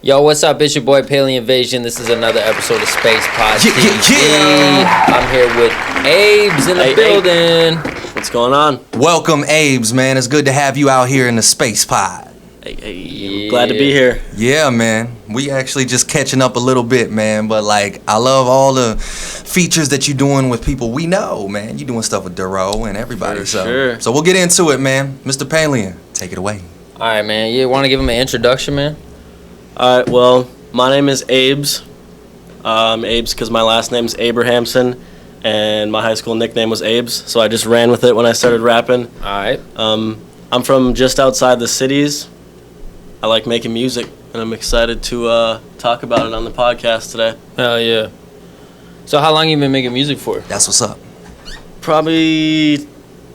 Yo, what's up? It's your boy Palien Vasion. This is another episode of SpacePodTV. I'm here with Abe's in the building. What's going on? Welcome, Abe's, man. It's good to have you out here in the Space Pod. I'm glad to be here. Yeah, man. We actually just catching up a little bit, man. But, I love all the features that you're doing with people we know, man. You're doing stuff with Duro and everybody. Sure. So we'll get into it, man. Mr. Palien, take it away. All right, man. You want to give him an introduction, man? All right, well, my name is Abe's. Abe's because my last name's Abrahamson, and my high school nickname was Abe's, so I just ran with it when I started rapping. All right. I'm from just outside the cities. I like making music, and I'm excited to talk about it on the podcast today. Hell yeah. So how long you been making music for? That's what's up. Probably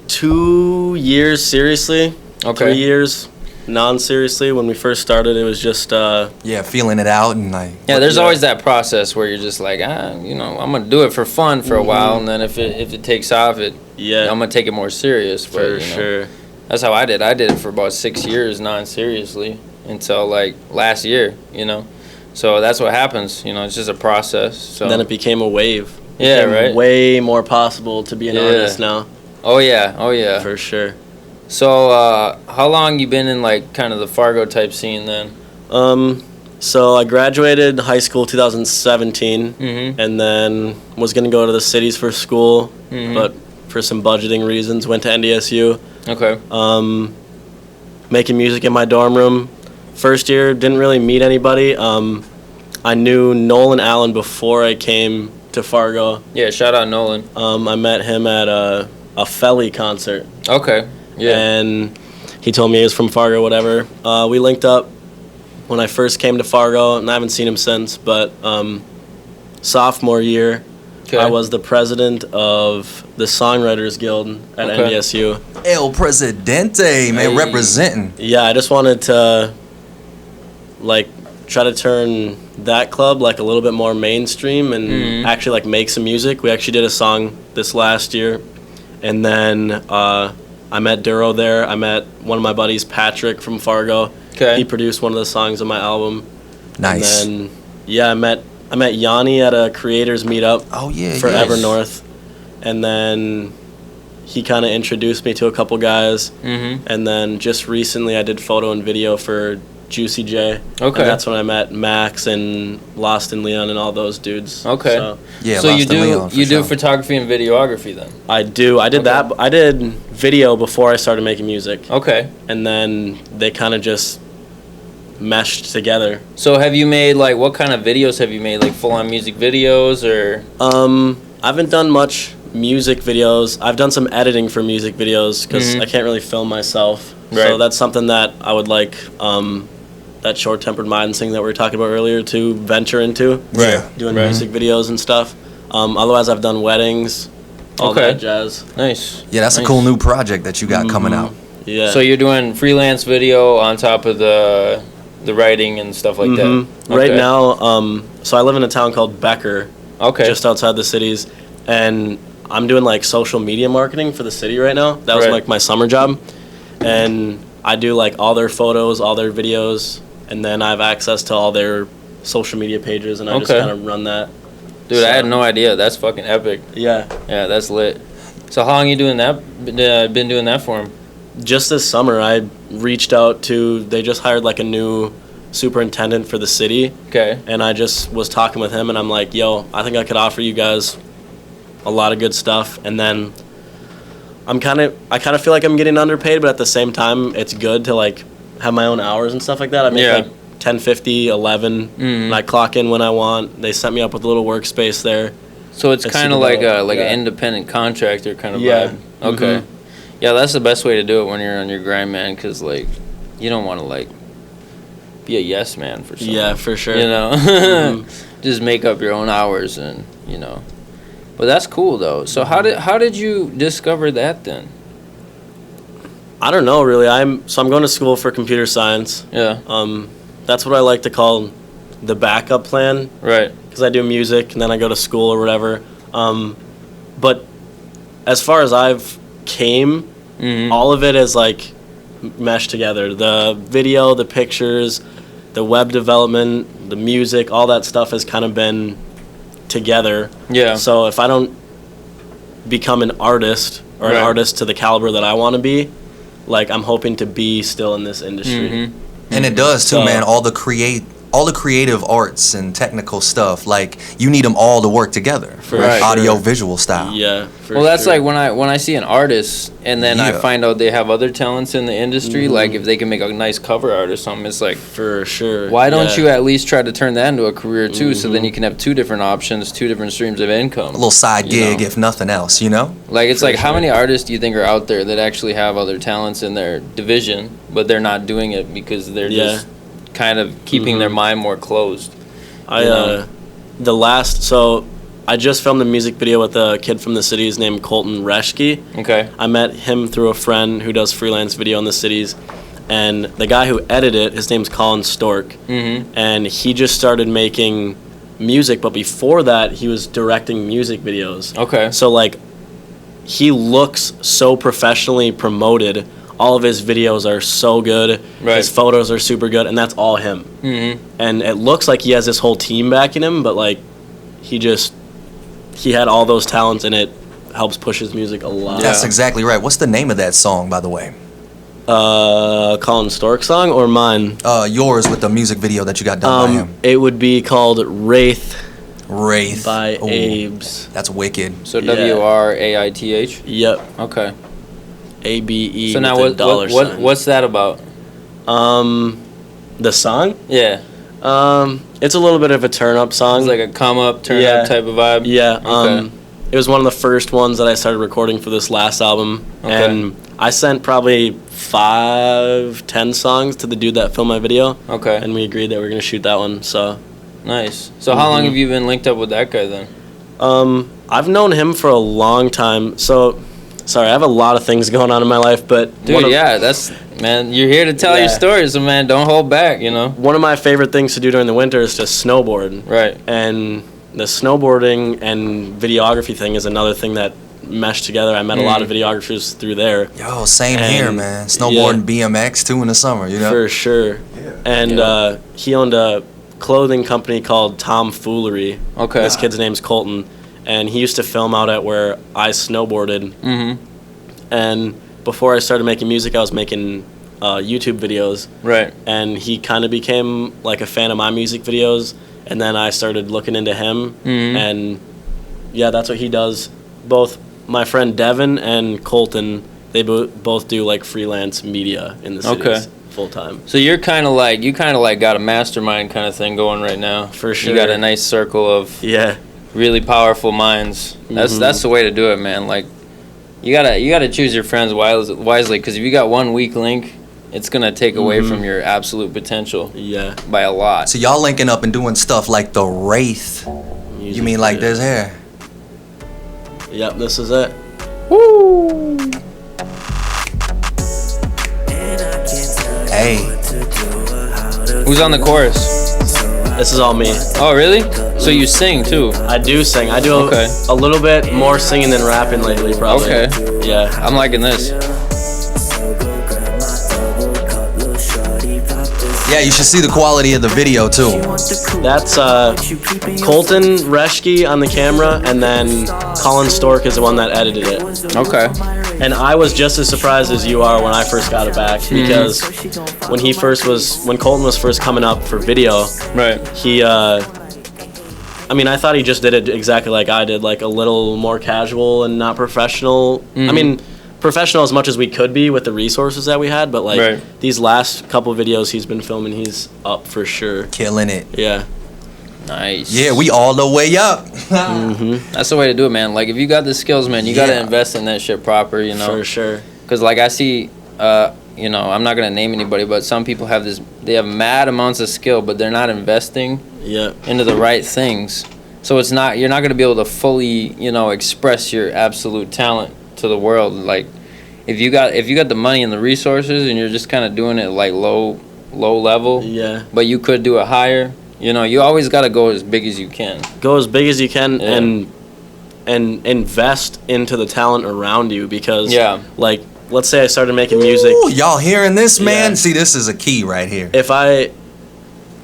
2 years seriously. Okay. 3 years non-seriously. When we first started, it was just feeling it out and there's always that process where you're just like, I'm gonna do it for fun for a while, and then if it takes off, I'm gonna take it more serious. For sure. That's how I did. I did it for about 6 years non-seriously until last year. So that's what happens. It's just a process. So then it became a wave. Yeah, right. Way more possible to be an artist now. Oh yeah. For sure. So, how long you been in kind of the Fargo type scene then? So I graduated high school 2017, and then was gonna go to the cities for school, but for some budgeting reasons went to NDSU. Okay. Making music in my dorm room. First year didn't really meet anybody. I knew Nolan Allen before I came to Fargo. Yeah, shout out Nolan. I met him at a Felly concert. Okay. Yeah. And he told me he was from Fargo, whatever. We linked up when I first came to Fargo, and I haven't seen him since, but sophomore year, I was the president of the Songwriters Guild at NDSU. El Presidente, man, representing. Yeah, I just wanted to, try to turn that club, a little bit more mainstream and actually, make some music. We actually did a song this last year, and then I met Duro there. I met one of my buddies, Patrick, from Fargo. Okay. He produced one of the songs on my album. Nice. And then, I met Yanni at a creators meetup. Oh, yeah. For Evernorth. And then he kind of introduced me to a couple guys. And then just recently I did photo and video for Juicy J. Okay. And that's when I met Max and Lost in Leon and all those dudes. Okay. So, yeah, so Lost in Leon, you do photography and videography then? I do. I did that. I did video before I started making music. Okay. And then they kind of just meshed together. So have you made what kind of videos have you made? Full-on music videos or? I haven't done much music videos. I've done some editing for music videos because I can't really film myself. Right. So that's something that I would like. That short-tempered mind thing that we were talking about earlier to venture into. Right. Doing music videos and stuff. Otherwise, I've done weddings, all that jazz. Nice. Yeah, that's a cool new project that you got coming out. Yeah. So you're doing freelance video on top of the writing and stuff like that? Right now, so I live in a town called Becker. Okay. Just outside the cities. And I'm doing social media marketing for the city right now. That was my summer job. And I do all their photos, all their videos, and then I have access to all their social media pages, and I just kind of run that. Dude, I had no idea. That's fucking epic. Yeah. Yeah, that's lit. So how long you doing that? Been doing that for him? Just this summer, I reached out to. They just hired a new superintendent for the city. Okay. And I just was talking with him, and I'm like, yo, I think I could offer you guys a lot of good stuff, and then I kind of feel like I'm getting underpaid, but at the same time, it's good to have my own hours and stuff like that. I make $10.50, $11, and I clock in when I want. They set me up with a little workspace there. So it's kind of like an independent contractor kind of vibe. Okay. Yeah, that's the best way to do it when you're on your grind, man, because you don't want to be a yes man for something. Yeah, for sure. Just make up your own hours and But that's cool though. So how did you discover that then? I don't know really. I'm going to school for computer science. Yeah. That's what I like to call the backup plan. Right. Because I do music and then I go to school or whatever. But as far as I've came, all of it is meshed together. The video, the pictures, the web development, the music, all that stuff has kind of been together. Yeah. So if I don't become an artist or an artist to the caliber that I want to be, like, I'm hoping to be still in this industry. Mm-hmm. And it does too, man. All the creative arts and technical stuff, like, you need them all to work together. For sure. Audio visual style. Yeah. Well, that's like when I see an artist and then I find out they have other talents in the industry, like if they can make a nice cover art or something, it's like, for sure. Why don't you at least try to turn that into a career too, so then you can have two different options, two different streams of income. A little side gig, if nothing else, you know? Like, it's like, how many artists do you think are out there that actually have other talents in their division, but they're not doing it because they're just kind of keeping their mind more closed? I just filmed a music video with a kid from the cities named Colton Reschke. Okay. I met him through a friend who does freelance video in the cities, and the guy who edited it, his name's Colin Stork, and he just started making music, but before that, he was directing music videos. Okay. So, like, he looks so professionally promoted. All of his videos are so good. Right. His photos are super good, and that's all him. And it looks like he has this whole team backing him, but, like, he had all those talents, and it helps push his music a lot. That's exactly right. What's the name of that song, by the way? Colin Stork song or mine? Yours, with the music video that you got done by him. It would be called Wraith by Ooh, Abes. That's wicked. So WRAITH? Yep. Okay. ABE. So now what's that about? The song? Yeah. It's a little bit of a turn-up song. It's like a come-up, turn-up type of vibe? Yeah. Okay. It was one of the first ones that I started recording for this last album. Okay. And I sent probably 5-10 songs to the dude that filmed my video. Okay. And we agreed that we were going to shoot that one, so. Nice. So how long have you been linked up with that guy then? I've known him for a long time. So, sorry, I have a lot of things going on in my life, but... Dude, man, you're here to tell your story, so, man, don't hold back, you know? One of my favorite things to do during the winter is to snowboard. Right. And the snowboarding and videography thing is another thing that meshed together. I met a lot of videographers through there. Yo, same here, man. Snowboarding, BMX, too, in the summer, you know? For sure. Yeah. And he owned a clothing company called Tomfoolery. Okay. This kid's name's Colton. And he used to film out at where I snowboarded. And before I started making music, I was making YouTube videos. Right. And he kind of became like a fan of my music videos. And then I started looking into him. And yeah, that's what he does. Both my friend Devin and Colton, they both do like freelance media in the cities full time. So you kind of like got a mastermind kind of thing going right now. For sure. You got a nice circle of really powerful minds. That's the way to do it, man. Like, you gotta choose your friends wisely, because if you got one weak link, it's gonna take away from your absolute potential. Yeah. By a lot. So y'all linking up and doing stuff like the Wraith. You mean like this here? Yep, this is it. Woo! Hey. Who's on the chorus? This is all me. Oh, really? So you sing too? I do sing. I do a little bit more singing than rapping lately, probably. Okay. Yeah. I'm liking this. Yeah, you should see the quality of the video too. That's Colton Reschke on the camera, and then Colin Stork is the one that edited it. Okay. And I was just as surprised as you are when I first got it back, because when Colton was first coming up for video, right? I thought he just did it exactly like I did, like a little more casual and not professional. I mean, professional as much as we could be with the resources that we had, but like these last couple videos he's been filming, he's up for sure. Killing it. Yeah. Nice. Yeah, we all the way up. That's the way to do it, man. Like, if you got the skills, man, you got to invest in that shit proper, you know? For sure. Because, like, I see, you know, I'm not going to name anybody, but some people they have mad amounts of skill, but they're not investing into the right things. So you're not going to be able to fully, you know, express your absolute talent to the world. Like, if you got the money and the resources and you're just kind of doing it, like, low level, but you could do it higher. You know, you always got to go as big as you can. Go as big as you can and invest into the talent around you, because, like, let's say I started making music. Y'all hearing this, man? See, this is a key right here. If I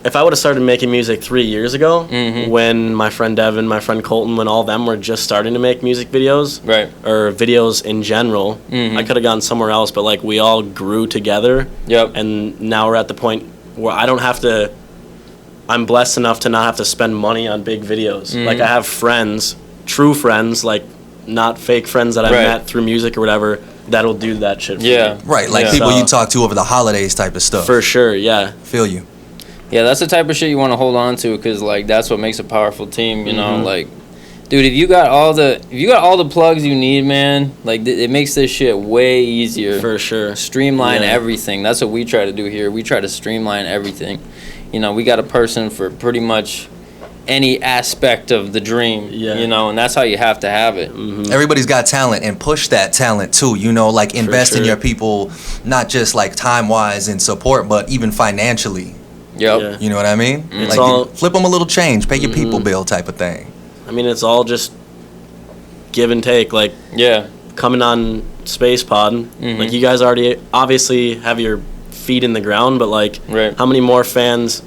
if I would have started making music 3 years ago, Mm-hmm. when my friend Devin, my friend Colton, when all them were just starting to make music videos, Right. or videos in general, Mhm. I could have gone somewhere else. But like we all grew together, Yep. and now we're at the point where I don't have to. I'm blessed enough to not have to spend money on big videos. Mhm. Like I have friends, true friends, like not fake friends that I Right. met through music or whatever, that'll do that shit for Yeah. me. Right, like Yeah. people So- you talk to over the holidays type of stuff. For sure, yeah. Feel you. Yeah, that's the type of shit you want to hold on to, because like that's what makes a powerful team. You know, Mhm. like, dude, if you got all the plugs you need, man, like it makes this shit way easier. For sure. Streamline Yeah. everything. That's what we try to do here. We try to streamline everything. You know, we got a person for pretty much any aspect of the dream. Yeah. You know, and that's how you have to have it. Everybody's got talent, and push that talent too. You know, like invest in sure. your people, not just like time wise and support, but even financially. Yep. Yeah. You know what I mean? It's Like all- flip them a little change, pay your people bill type of thing. I mean, it's all just give and take. Like Yeah. coming on SpacePod, Mhm. like you guys already obviously have your feet in the ground, but like, Right. how many more fans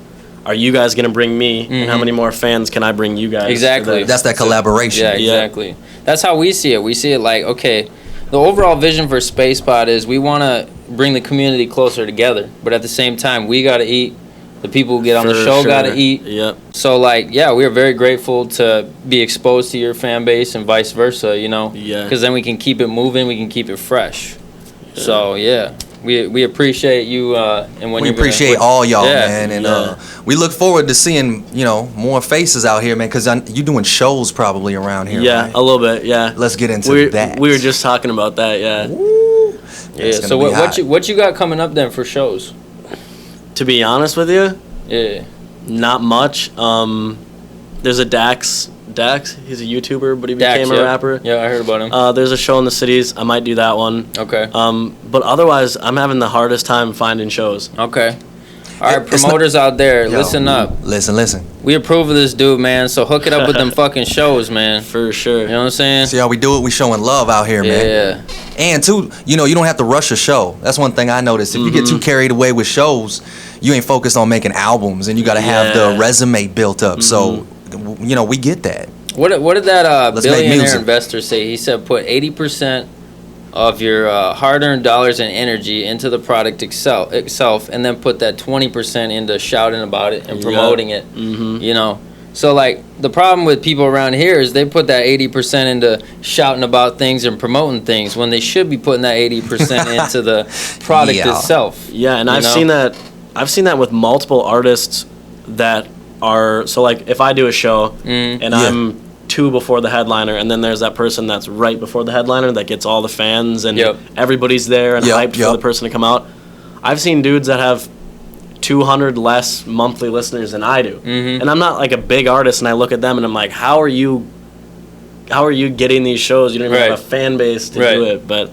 are you guys gonna bring me, and how Mhm. many more fans can I bring you guys? for Exactly. this? That's that collaboration. Yeah, exactly. That's how we see it. We see it like, okay, the overall vision for SpacePod is we want to bring the community closer together, but at the same time, we got to eat. The people who get on the For show sure. got to eat. Yep. So, like, yeah, we are very grateful to be exposed to your fan base and vice versa, you know? Yeah. Because then we can keep it moving, we can keep it fresh. So, yeah, we appreciate you. And when We you're appreciate all y'all, Yeah. man, and Yeah. we look forward to seeing more faces out here, man. Because you doing shows probably around here. Yeah, right? a little bit. Yeah. Let's get into we that. We were just talking about that. Yeah. Yeah, It's so gonna be hot. what you got coming up then for shows? To be honest with you, Yeah. not much. There's a Dax. He's a YouTuber, but he Dax, became a yep. rapper. Yeah, I heard about him. There's a show in the cities. I might do that one. Okay. But otherwise, I'm having the hardest time finding shows. Okay. All right, It's not- promoters out there, Yo, listen up. Listen. We approve of this dude, man. So hook it up with them fucking shows, man. For sure. You know what I'm saying? See how we do it? We showing love out here, man. Yeah. And too, you don't have to rush a show. That's one thing I noticed. If you get too carried away with shows, you ain't focused on making albums, and you got to have the Yeah. resume built up. So, we get that. What did that Let's make billionaire music. investor say? He said put 80% of your hard-earned dollars and energy into the product itself, and then put that 20% into shouting about it and promoting it. Mm-hmm. You know. So like the problem with people around here is they put that 80% into shouting about things and promoting things when they should be putting that 80% into the product Yeah. itself. Yeah, and You I've know? seen that. I've seen that with multiple artists that are so like if I do a show and Yeah. I'm 2 before the headliner, and then there's that person that's right before the headliner that gets all the fans and Yep. everybody's there and Yep, hyped for yep. the person to come out. I've seen dudes that have 200 less monthly listeners than I do, Mhm. and I'm not like a big artist, and I look at them and I'm like, how are you getting these shows? You don't even Right. have a fan base to Right. do it, but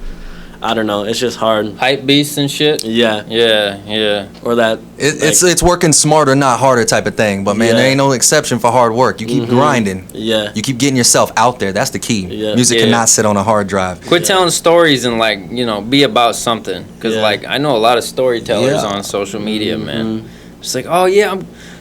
I don't know. It's just hard. Hype beasts and shit. Yeah. Yeah. Or that. It's working smarter, not harder type of thing. But man, Yeah. there ain't no exception for hard work. You keep grinding. Yeah. You keep getting yourself out there. That's the key. Yeah. Music Yeah. cannot sit on a hard drive. Quit telling stories and be about something. Cause Yeah. like I know a lot of storytellers Yeah. on social media, man. It's like, oh yeah,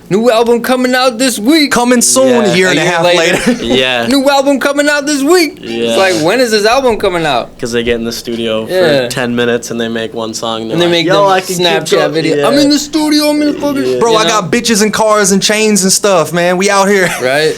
new album coming out this week. Coming soon, Yeah. a year and a A year half later. later. Yeah. New album coming out this week. Yeah. It's like, when is this album coming out? Because they get in the studio Yeah. for 10 minutes and they make one song. And they make Yo, them I can keep Snapchat going." video. Yeah. I'm in the studio. I'm in the fucking. Bro, you I know? got bitches and cars and chains and stuff, man. We out here. Right.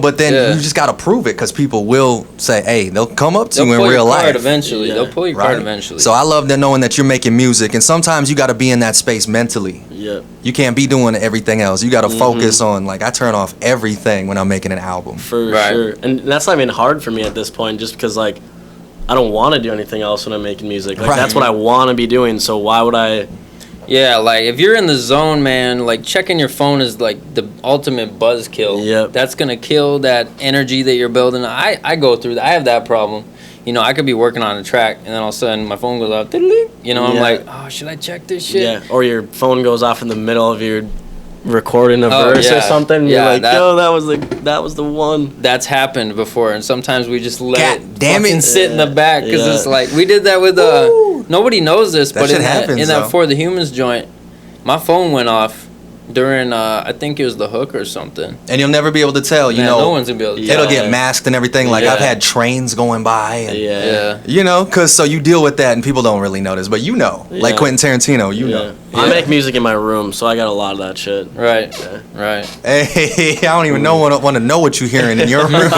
But then Yeah. you just gotta prove it, because people will say, hey, they'll come up to They'll you in pull real your card life. eventually. Yeah. They'll pull your Right? card eventually. So I love that, knowing that you're making music, and sometimes you gotta be in that space mentally. Yeah. You can't be doing everything else. You gotta focus on, like, I turn off everything when I'm making an album. For Right. sure. And that's not even hard for me at this point, just because, like, I don't want to do anything else when I'm making music. Like, Right. that's what I want to be doing, so why would I? Yeah, like if you're in the zone, man, like checking your phone is like the ultimate buzzkill. Yep. That's gonna kill that energy that you're building. I go through that. I have that problem. I could be working on a track and then all of a sudden my phone goes off. I'm Yeah. like, oh, should I check this shit? Yeah. Or your phone goes off in the middle of your recording a Oh, verse yeah. or something. Yeah, You're like, that- yo, that was the one. That's happened before, and sometimes we just let God it damn it. fucking sit in the back because Yeah. it's like we did that with Woo. nobody knows this, That but shit in happens, that though. For the Humans joint, my phone went off, during I think it was the hook or something. And you'll never be able to tell, you know. No one's gonna be able to tell. It'll get masked and everything. Like I've had trains going by and you know, cause so you deal with that and people don't really notice, but you know, like Quentin Tarantino, you know. I make music in my room, so I got a lot of that shit. Right. Right. Hey, I don't even want to know what you're hearing in your room.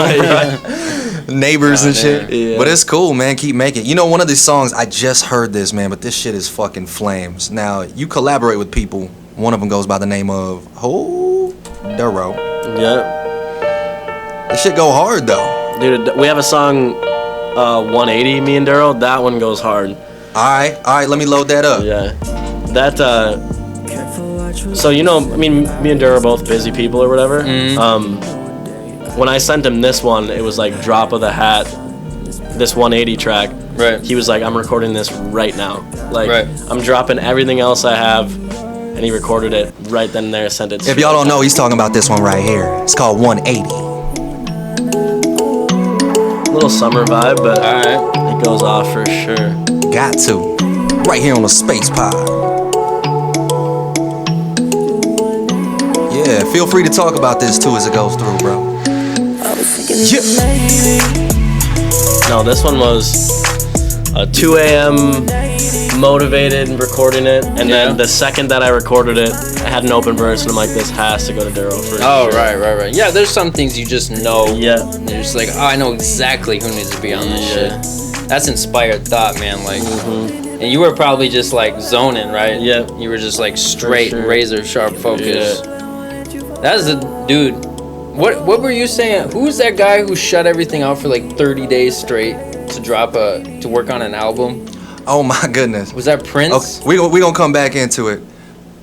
Neighbors and shit. Yeah. But it's cool, man. Keep making. You know, one of these songs, I just heard this, man, but this shit is fucking flames. Now, you collaborate with people. One of them goes by the name of Duro. Yeah. This shit go hard, though. Dude, we have a song, 180, me and Duro. That one goes hard. All right, let me load that up. Yeah. That, so, you know, I mean, me and Duro are both busy people or whatever. When I sent him this one, it was like drop of the hat, this 180 track. Right. He was like, I'm recording this right now. Like, I'm dropping everything else I have. And he recorded it right then and there, sent it. If y'all don't know, he's talking about this one right here. It's called 180. Little summer vibe, but it goes off for sure. Got to. Right here on the Space Pod. Yeah, feel free to talk about this too as it goes through, bro. No, this one was 2 a.m. motivated and recording it, and then the second that I recorded it, I had an open verse, and I'm like, this has to go to Duro for sure. Right. Yeah, there's some things you just know. Yeah. You're just like, oh, I know exactly who needs to be on this shit. That's inspired thought, man. Like, and you were probably just like zoning, right? Yeah. You were just like straight, razor sharp focus. That's the dude. What were you saying? Who's that guy who shut everything out for like 30 days straight to work on an album? Oh my goodness. Was that Prince? Okay, we gonna come back into it.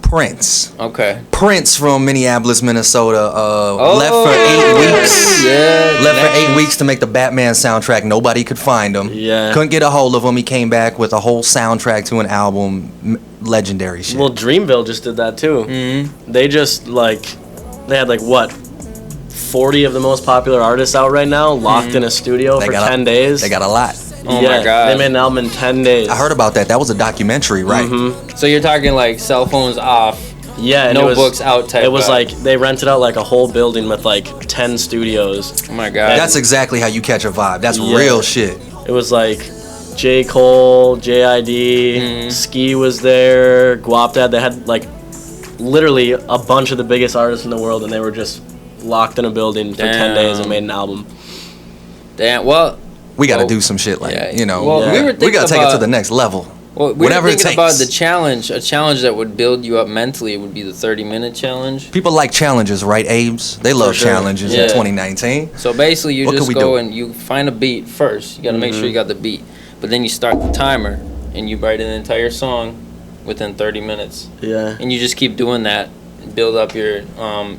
Prince. Okay. Prince from Minneapolis, Minnesota. Left for 8 weeks. Yeah. Left for 8 weeks to make the Batman soundtrack. Nobody could find him. Yeah. Couldn't get a hold of him. He came back with a whole soundtrack to an album. Legendary shit. Well, Dreamville just did that too. Mm-hmm. They just they had like what? 40 of the most popular artists out right now, locked in a studio for 10 days. They got a lot. Oh my God. They made an album in 10 days. I heard about that. That was a documentary, right? Mm-hmm. So you're talking like cell phones off. Yeah, notebooks out type. It was vibe. like they rented out like a whole building with like 10 studios. Oh my God. That's exactly how you catch a vibe. That's real shit. It was like J. Cole, JID, Ski was there, Guapdad. They had like literally a bunch of the biggest artists in the world, and they were just locked in a building for 10 days and made an album. Damn. Well, we got to do some shit like, you know. Well, we got to take it to the next level. Well, we were thinking about the challenge. A challenge that would build you up mentally would be the 30-minute challenge. People like challenges, right, Abe's? They love challenges in 2019. So basically, you just go and you find a beat first. You got to make sure you got the beat. But then you start the timer, and you write an entire song within 30 minutes. Yeah. And you just keep doing that. Build up your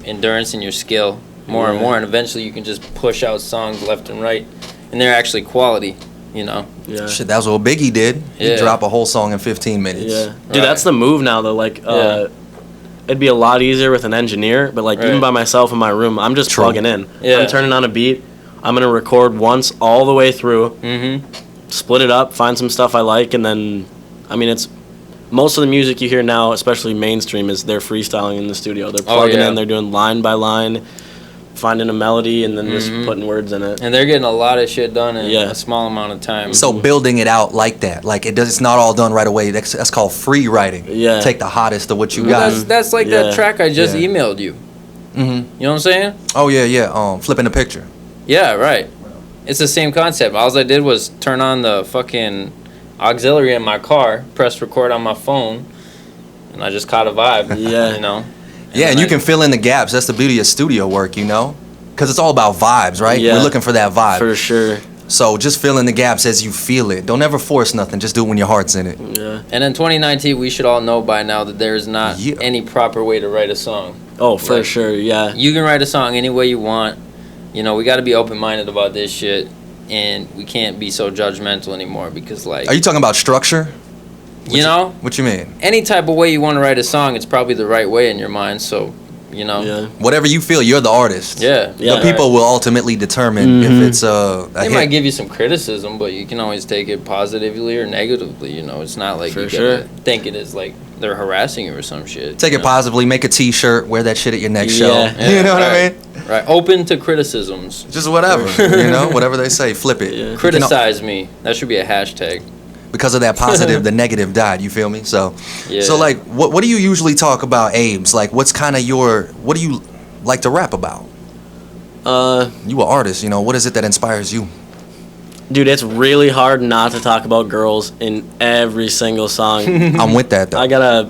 endurance and your skill more and more, and eventually you can just push out songs left and right, and they're actually quality, you know. Yeah. Shit, that's what Biggie did. He dropped a whole song in 15 minutes. Yeah. Dude, that's the move now though. Like, it'd be a lot easier with an engineer, but like even by myself in my room, I'm just plugging in. I'm turning on a beat. I'm gonna record once all the way through. Split it up, find some stuff I like, and then, I mean, it's. Most of the music you hear now, especially mainstream, is they're freestyling in the studio. They're plugging in, they're doing line by line, finding a melody, and then just putting words in it. And they're getting a lot of shit done in a small amount of time. So building it out like that, like it's not all done right away. That's called free writing. Yeah. Take the hottest of what you got. That's like that track I just emailed you. You know what I'm saying? Oh yeah. Flipping the picture. Yeah, right. It's the same concept. All I did was turn on the fucking auxiliary in my car, press record on my phone, and I just caught a vibe. You know. And you can fill in the gaps. That's the beauty of studio work, you know, because it's all about vibes, right? We're looking for that vibe. For sure. So just fill in the gaps as you feel it. Don't ever force nothing. Just do it when your heart's in it. Yeah. And in 2019, we should all know by now that there is not any proper way to write a song. Oh, for sure. Yeah. You can write a song any way you want. You know, we got to be open-minded about this shit. And we can't be so judgmental anymore because, like... Are you talking about structure? You know? What you mean? Any type of way you want to write a song, it's probably the right way in your mind. So you know. Yeah. Whatever you feel, you're the artist. Yeah. The people will ultimately determine if it's a They hit. might give you some criticism, but you can always take it positively or negatively. You know, it's not like For you sure. gotta think it is like they're harassing you or some shit. Take it positively, make a T-shirt, wear that shit at your next show. Yeah, You know what I right. mean? Right. Open to criticisms. Just whatever, you know, whatever they say, flip it. Yeah. You can- Criticize me. That should be a hashtag. because of that positive, the negative died. You feel me? So, Yeah. so like, what do you usually talk about, Abe's? Like, what's kind of what do you like to rap about? You an artist, you know. What is it that inspires you? Dude, it's really hard not to talk about girls in every single song. I'm with that though.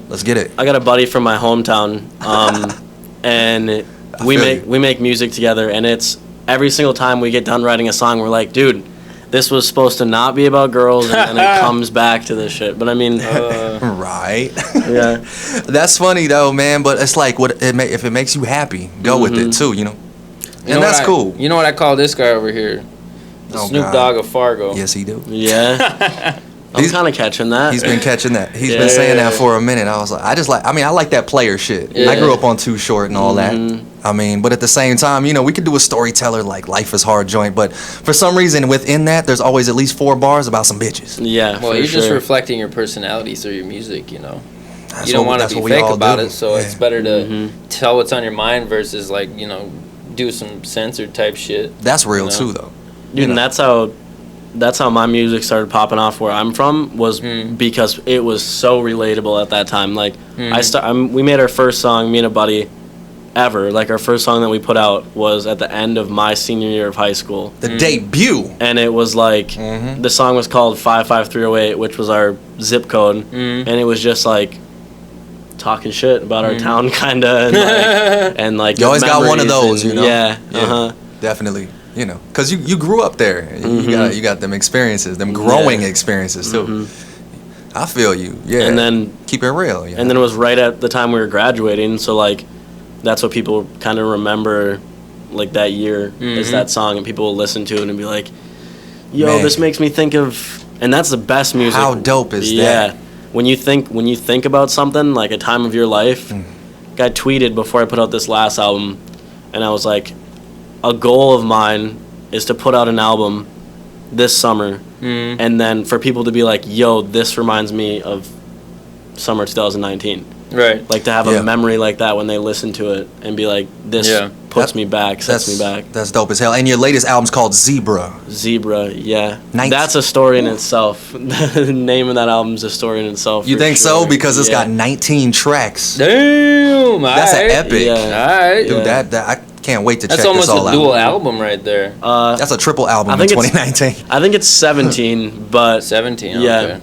Let's get it. I got a buddy from my hometown, and we feel make music together, and it's every single time we get done writing a song, we're like, dude, this was supposed to not be about girls, and then it comes back to this shit. But I mean, Right. yeah, That's funny though, man. But it's like, if it makes you happy, go with it too, you know. You And know that's what cool. You know what I call this guy over here? The Oh, Snoop God. Dogg of Fargo. Yes, he do. yeah. I'm He's- kind of catching that. He's been catching that. He's Yeah. been saying that for a minute. I like that player shit. Yeah. I grew up on Too Short and all that. I mean, but at the same time, you know, we could do a storyteller like Life is Hard joint, but for some reason within that, there's always at least 4 bars about some bitches. Yeah, Well, for you're just sure. reflecting your personality through your music, you know. That's You don't what- want that's to be what we fake all about do. it, so Yeah. it's better to tell what's on your mind versus like, you know, do some censored type shit. That's real You know? too, though. Dude, You and know. that's how my music started popping off where I'm from was because it was so relatable at that time. Like we made our first song, me and a buddy, ever. Like our first song that we put out was at the end of my senior year of high school, The debut. and it was like the song was called 55308, which was our zip code, and it was just like talking shit about our town, kinda, and like You always got one of memories those, you know? Yeah, uh-huh. Definitely. You know, because you grew up there. You got them experiences, them growing experiences too. I feel you. Yeah. And then keep it real. You know? And then it was right at the time we were graduating, so like that's what people kind of remember, like that year is that song, and people will listen to it and be like, "Yo, Man. this makes me think of," and that's the best music. How dope is yeah. that? When you think about something like a time of your life, I tweeted before I put out this last album, and I was like, a goal of mine is to put out an album this summer, and then for people to be like, "Yo, this reminds me of summer 2019." Right. Like to have Yeah. a memory like that when they listen to it and be like, "This puts me back, sets me back." That's dope as hell. And your latest album's called Zebra. Zebra, yeah, Nice. that's a story in itself. The name of that album's a story in itself. You for think so? sure. Because it's Yeah. got 19 tracks. Damn. That's an epic. Yeah. Alright. Dude, Yeah. that I can't wait to That's check this almost all a dual out. album right there. That's a triple album I in think it's- 2019. I think it's 17, but 17. Yeah. Okay.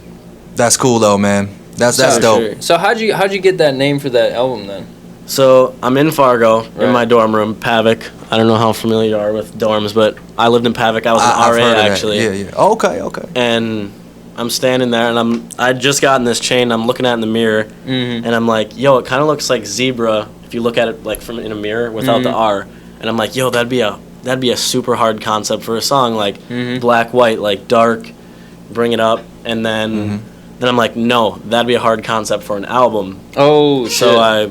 That's cool though, man. That's For dope. sure. So how'd you get that name for that album then? So I'm in Fargo Right. in my dorm room, Pavic. I don't know how familiar you are with dorms, but I lived in Pavic. I was an I've RA heard of that. actually. Yeah, yeah. Okay. And I'm standing there, and I'd just gotten this chain. I'm looking at it in the mirror, and I'm like, "Yo, it kind of looks like zebra if you look at it like from in a mirror without the R." And I'm like, "Yo, that'd be a super hard concept for a song, like black, white, like dark, bring it up." And then I'm like, "No, that'd be a hard concept for an album." Oh shit. So I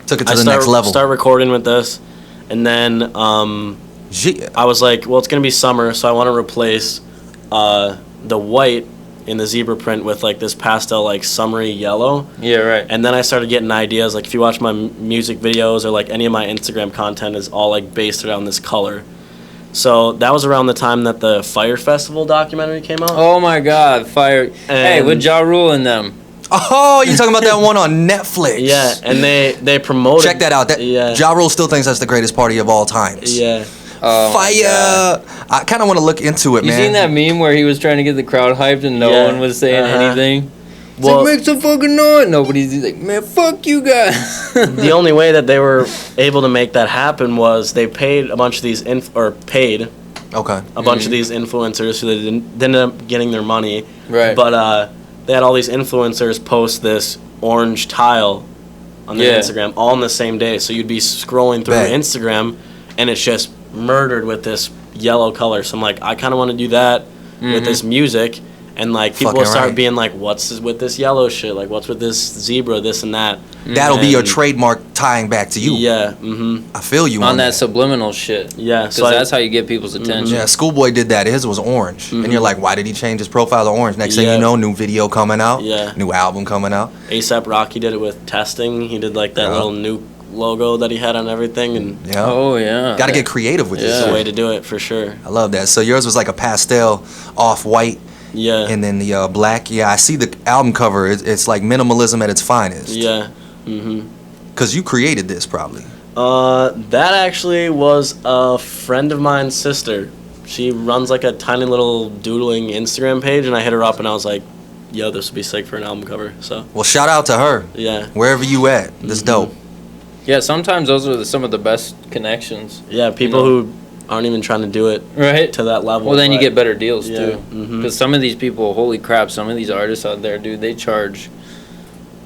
Took it to the next level. start recording with this, and then I was like, well, it's gonna be summer, so I want to replace the white in the zebra print with like this pastel like summery yellow. Yeah, right. And then I started getting ideas. Like if you watch my music videos or like any of my Instagram content is all like based around this color. So that was around the time that the Fire Festival documentary came out. Oh my God, fire! Hey, And- with Ja Rule in them. Oh, you talking about that one on Netflix? Yeah, and they promoted. Check that out. Yeah. Ja Rule still thinks that's the greatest party of all times. Yeah. Oh my God. Fire! I kind of want to look into it, You man. seen that meme where he was trying to get the crowd hyped and no Yeah. one was saying anything? It's Well- like, make some fucking noise. Nobody's like, man, fuck you guys. The only way that they were able to make that happen was they paid a bunch of these paid Okay. a bunch of these influencers who they didn't end up getting their money. Right. But they had all these influencers post this orange tile on their Yeah. Instagram all in the same day. So you'd be scrolling through Bet. Instagram and it's just murdered with this yellow color. So I'm like, I kind of want to do that with this music. And like people will Fucking start right. being like, what's with this yellow shit? Like what's with this zebra, this and that. that'll be your trademark tying back to you. Yeah. I feel you on that subliminal shit. Yeah. Because that's how you get people's attention. Yeah, Schoolboy did that. His was orange. And you're like, why did he change his profile to orange? Next thing you know, new video coming out. Yeah. New album coming out. A$AP Rocky did it with Testing. He did like that little nuke logo that he had on everything. And Oh, yeah. Got to get creative with this. It's the way to do it, for sure. I love that. So yours was like a pastel off-white. Yeah. And then the black. Yeah, I see the album cover. It's like minimalism at its finest. Yeah. Because you created this, probably. That actually was a friend of mine's sister. She runs like a tiny little doodling Instagram page, and I hit her up and I was like, yo, this would be sick for an album cover. So. Well, shout out to her. Yeah. Wherever you at. That's dope. Yeah, sometimes those are some of the best connections. Yeah, people who aren't even trying to do it to that level. Well, then you get better deals too. Because some of these people, holy crap, some of these artists out there, dude, they charge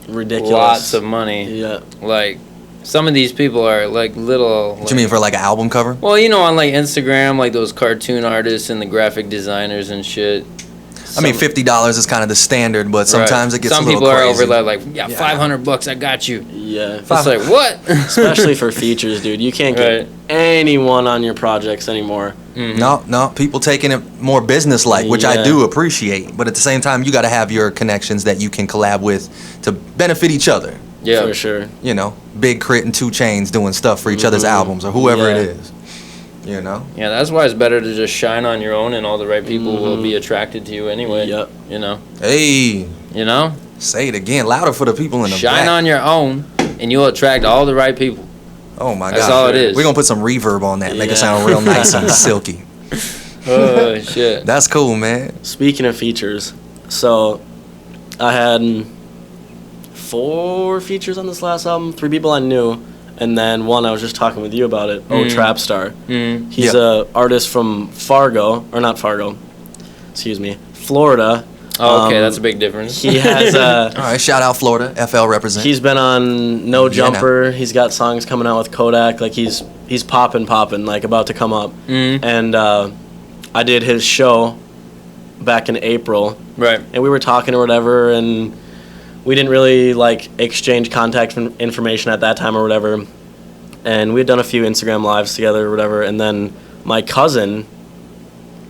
ridiculous lots of money. Yeah. Like, some of these people are like little. What you mean, for like an album cover? Well, on like Instagram, like those cartoon artists and the graphic designers and shit. I mean, $50 is kind of the standard, but sometimes it gets a little crazy. Some people are over like, $500, I got you. Yeah. It's like, what? Especially for features, dude. You can't get anyone on your projects anymore. No, people taking it more business-like, which I do appreciate. But at the same time, you got to have your connections that you can collab with to benefit each other. Yeah, for sure. Big Crit and 2 Chainz doing stuff for each other's albums or whoever it is. Yeah, that's why it's better to just shine on your own, and all the right people will be attracted to you anyway. Yep. Hey. Say it again, louder for the people in the back. Shine on your own, and you'll attract all the right people. Oh my God. That's all it is. We're gonna put some reverb on that, make it sound real nice and silky. Oh shit. That's cool, man. Speaking of features, so I had 4 features on this last album. 3 people I knew. And then one I was just talking with you about it, OhTrapStar. He's a artist from Florida. Oh, okay, that's a big difference. He has all right, shout out Florida, FL represent. He's been on No Jumper. He's got songs coming out with Kodak. Like he's popping, like about to come up. And I did his show back in April. Right. And we were talking or whatever, and we didn't really like exchange contact information at that time or whatever, and we had done a few Instagram lives together or whatever. And then my cousin,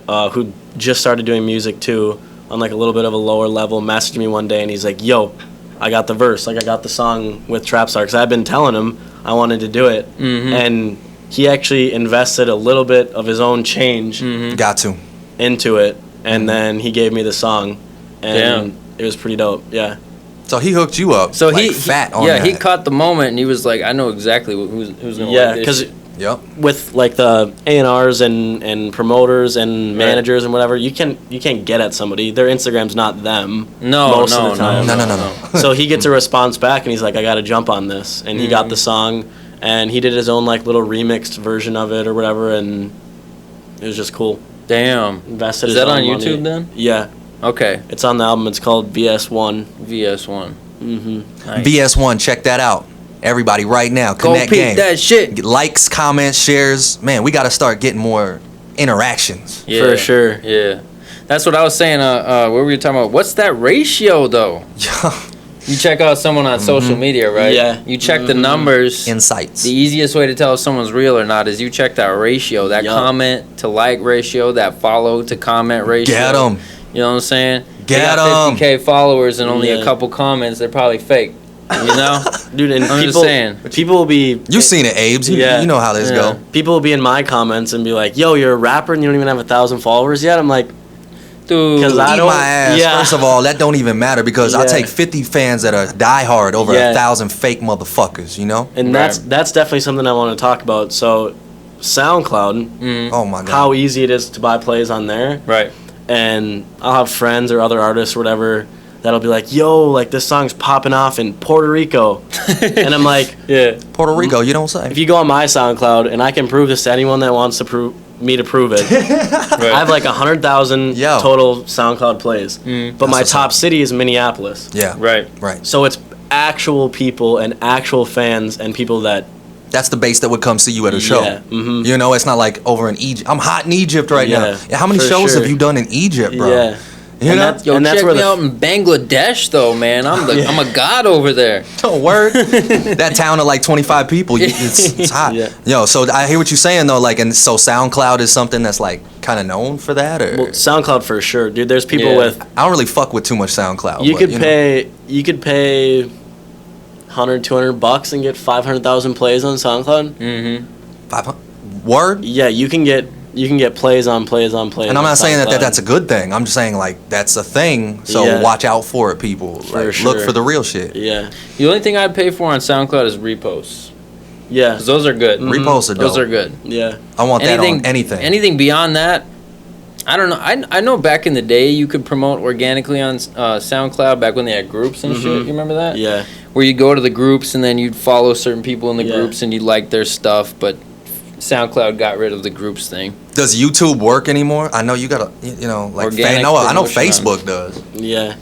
who just started doing music too, on like a little bit of a lower level, messaged me one day and he's like, "Yo, I got the verse, like I got the song with TrapStar," because I've been telling him I wanted to do it, and he actually invested a little bit of his own change, into it, and then he gave me the song, and it was pretty dope. Yeah. So he hooked you up. So like he fat on that. he caught the moment and he was like, I know exactly who's gonna like this. because with like the A&Rs and promoters and managers and whatever, you can't get at somebody. Their Instagram's not them. Most of the time. No. So he gets a response back and he's like, I got to jump on this, and he got the song and he did his own like little remixed version of it or whatever, and it was just cool. Damn. Invested. Is that on YouTube then? Yeah. Okay. It's on the album. It's called VS1. VS1. Nice. VS1, check that out. Everybody right now, connect Go peep game. that shit. Get likes, comments, shares. Man, we got to start getting more interactions. Yeah, for sure. Yeah. That's what I was saying. What were you talking about? What's that ratio though? You check out someone on social media, right? Yeah. You check the numbers. Insights. The easiest way to tell if someone's real or not is you check that ratio, that comment to like ratio, that follow to comment ratio. Get them. You know what I'm saying? Get they got 50K followers and only Yeah. a couple comments. They're probably fake. You know? Dude, and I'm just saying. people will be... You seen it, Abes. You know how this go. People will be in my comments and be like, yo, you're a rapper and you don't even have 1,000 followers yet? I'm like, Dude. because I Eat don't... my ass. Yeah. First of all, that don't even matter because I'll Yeah. take 50 fans that are diehard over Yeah. 1,000 fake motherfuckers, you know? And Right. that's definitely something I want to talk about. So, SoundCloud, Oh my God. how easy it is to buy plays on there. Right. And I'll have friends or other artists or whatever that'll be like, yo, like this song's popping off in Puerto Rico. And I'm like, Yeah. Puerto Rico, you don't say. if you go on my SoundCloud, and I can prove this to anyone that wants to prove it, Right. I have like 100,000 Yo. total SoundCloud plays. But my what's top up. city is Minneapolis. Yeah. Right. Right. So it's actual people and actual fans and people that... That's the base that would come see you at a show. Yeah, mhm. You know, it's not like over in Egypt. I'm hot in Egypt right Yeah, now. Yeah, how many for shows sure. have you done in Egypt, bro? Yeah. You know? Yo, check me out in Bangladesh, though, man. I'm a god over there. Oh, word. That town of like 25 people, it's hot. Yeah. Yo, so I hear what you're saying, though. Like, and so SoundCloud is something that's like kind of known for that, or? Well, SoundCloud for sure, dude. There's people with. I don't really fuck with too much SoundCloud. You could pay $100-$200 and get 500,000 plays on SoundCloud. Mm-hmm. 500. Word. Yeah, you can get plays on plays on plays. And I'm not saying that that's a good thing. I'm just saying like that's a thing. So watch out for it, people. Like, look for the real shit. Yeah. The only thing I'd pay for on SoundCloud is reposts. Yeah. 'Cause those are good. Mm-hmm. Reposts are dope. Those are good. Yeah. I want that on anything. Anything beyond that, I don't know. I know back in the day you could promote organically on SoundCloud back when they had groups and shit. You remember that? Yeah. Where you'd go to the groups and then you'd follow certain people in the groups and you'd like their stuff, but SoundCloud got rid of the groups thing. Does YouTube work anymore? I know you gotta, like I know Facebook does. Yeah.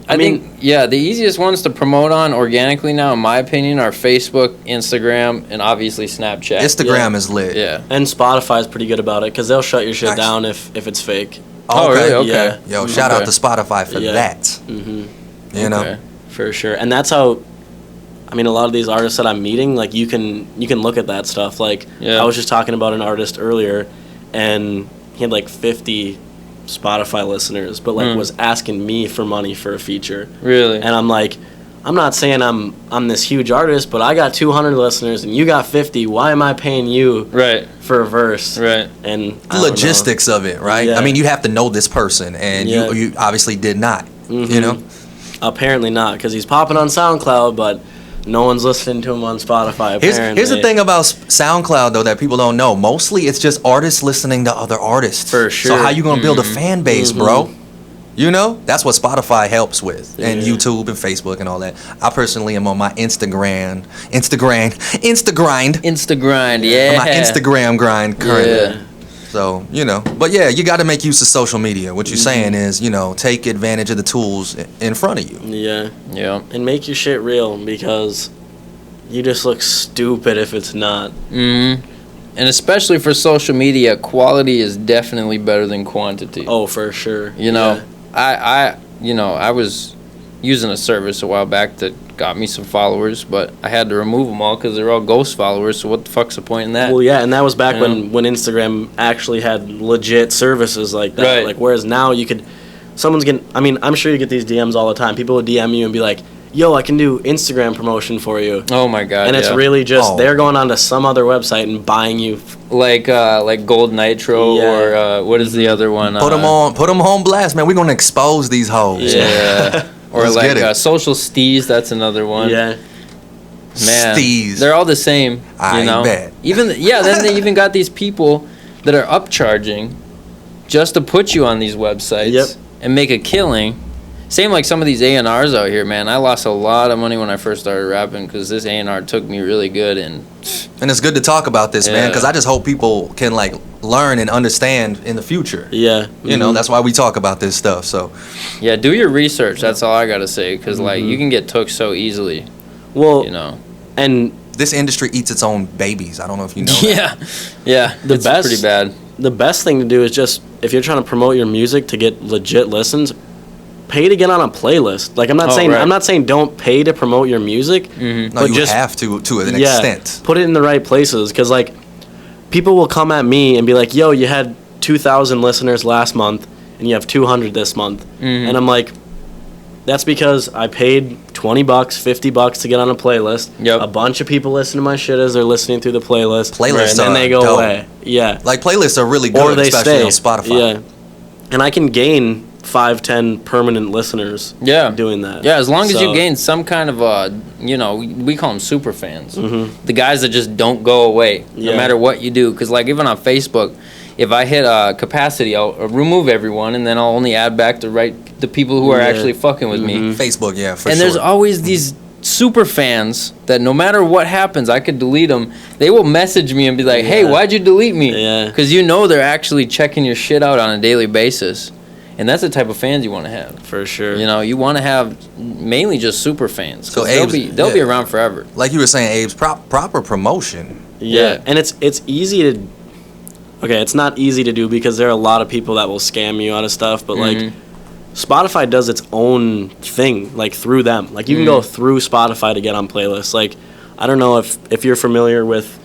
I think the easiest ones to promote on organically now, in my opinion, are Facebook, Instagram, and obviously Snapchat. Instagram is lit. Yeah. And Spotify's pretty good about it because they'll shut your shit down if it's fake. Oh, really? Okay. Yeah. Yo, shout out to Spotify for that. Mm-hmm. You know? For sure. And that's how, a lot of these artists that I'm meeting, like, you can look at that stuff. Like, I was just talking about an artist earlier, and he had, like, 50 Spotify listeners, but, like, was asking me for money for a feature. Really? And I'm like, I'm not saying I'm this huge artist, but I got 200 listeners, and you got 50. Why am I paying you for a verse? Right. And logistics of it, right? Yeah. You have to know this person, and you obviously did not, you know? Apparently not, because he's popping on SoundCloud, but no one's listening to him on Spotify, apparently. Here's the thing about SoundCloud, though, that people don't know. Mostly, it's just artists listening to other artists. For sure. So how you going to build a fan base, bro? You know? That's what Spotify helps with. And YouTube and Facebook and all that. I personally am on my Instagram, yeah. On my Instagram grind currently. Yeah. So, but you got to make use of social media. What you're saying is, take advantage of the tools in front of you. Yeah. Yeah. And make your shit real, because you just look stupid if it's not. Mm-hmm. And especially for social media, quality is definitely better than quantity. Oh, for sure. I was using a service a while back that got me some followers, but I had to remove them all because they're all ghost followers, so what the fuck's the point in that? Well, yeah, and that was back when Instagram actually had legit services like that. Right. Like, whereas now someone's getting, I'm sure you get these DMs all the time. People would DM you and be like, yo, I can do Instagram promotion for you. Oh my God, and it's really just, they're going onto some other website and buying you. Like Gold Nitro or what is the other one? Put them on blast, man. We're going to expose these hoes. Yeah. Or like Social Steez, that's another one. Yeah. Man, Steez. They're all the same. I bet. Then they even got these people that are upcharging just to put you on these websites and make a killing. Same like some of these A&Rs out here, man. I lost a lot of money when I first started rapping because this A&R took me really good. And it's good to talk about this, man, because I just hope people can, like, learn and understand in the future. Yeah. You know, that's why we talk about this stuff, so. Yeah, do your research. That's all I got to say, because, like, you can get took so easily. Well, and this industry eats its own babies. I don't know if you know that. Yeah. It's pretty bad. The best thing to do is just, if you're trying to promote your music to get legit listens, pay to get on a playlist. Like, I'm not saying don't pay to promote your music. Mm-hmm. No, you have to an extent. Put it in the right places, because, like, people will come at me and be like, yo, you had 2,000 listeners last month and you have 200 this month. And I'm like, that's because I paid $20, $50 to get on a playlist. Yep. A bunch of people listen to my shit as they're listening through the playlist. Playlists and then they go away. Yeah. Like, playlists are really good, especially on Spotify. Yeah. And I can gain 5-10 permanent listeners doing that. Yeah, as long as you gain some kind of we call them super fans. The guys that just don't go away no matter what you do. Because, like, even on Facebook, if I hit capacity, I'll remove everyone and then I'll only add back the people who are actually fucking with me. Facebook, for sure. And there's always these super fans that no matter what happens, I could delete them. They will message me and be like, hey, why'd you delete me? Yeah. Because they're actually checking your shit out on a daily basis. And that's the type of fans you want to have. For sure. You want to have mainly just super fans. So they'll be around forever. Like you were saying, Abe's proper promotion. Yeah. And it's easy to... Okay, it's not easy to do because there are a lot of people that will scam you out of stuff. But, like, Spotify does its own thing, like, through them. Like, you can go through Spotify to get on playlists. Like, I don't know if you're familiar with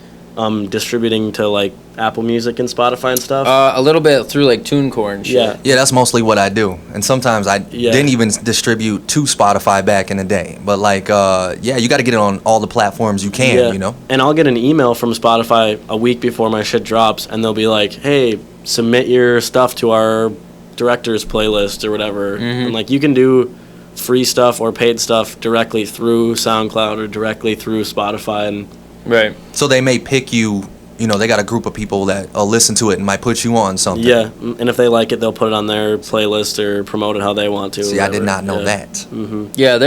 distributing to, like, Apple Music and Spotify and stuff. A little bit through, like, TuneCore and shit. Yeah, that's mostly what I do. And sometimes I didn't even distribute to Spotify back in the day. But, like, you got to get it on all the platforms you can, you know? And I'll get an email from Spotify a week before my shit drops, and they'll be like, hey, submit your stuff to our director's playlist or whatever. And, like, you can do free stuff or paid stuff directly through SoundCloud or directly through Spotify. And Right. So they may pick you, you know, they got a group of people that listen to it and might put you on something. Yeah, and if they like it, they'll put it on their playlist or promote it how they want to. See, I did not know that. Yeah,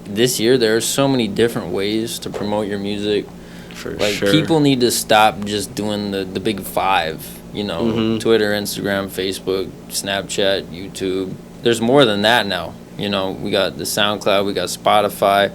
this year, there are so many different ways to promote your music. For like, sure. people need to stop just doing the big five, you know, Twitter, Instagram, Facebook, Snapchat, YouTube. There's more than that now. You know, we got the SoundCloud, we got Spotify,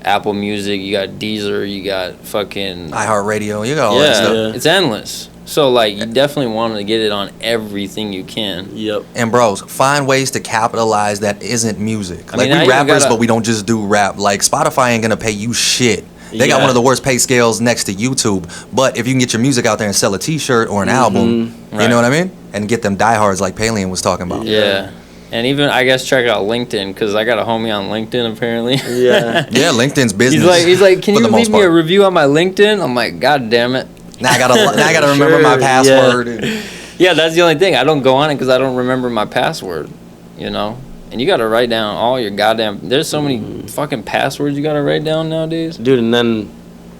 Apple Music, you got Deezer, you got fucking iHeartRadio, you got all that stuff. Yeah. It's endless. So, like, you definitely want to get it on everything you can. Yep. And bros, find ways to capitalize that isn't music. I Like, mean, we rappers, but we don't just do rap. Like, Spotify ain't gonna pay you shit. They got one of the worst pay scales next to YouTube. But if you can get your music out there and sell a T-shirt or an album, you know what I mean? And get them diehards like Palien was talking about. Yeah. And even, I guess, check out LinkedIn, because I got a homie on LinkedIn, apparently. Yeah. Yeah, LinkedIn's business. He's like, can you leave me a review on my LinkedIn? I'm like, God damn it. Now I gotta remember my password. Yeah, that's the only thing. I don't go on it because I don't remember my password, you know? And you got to write down all your goddamn... There's so many fucking passwords you got to write down nowadays. Dude, and then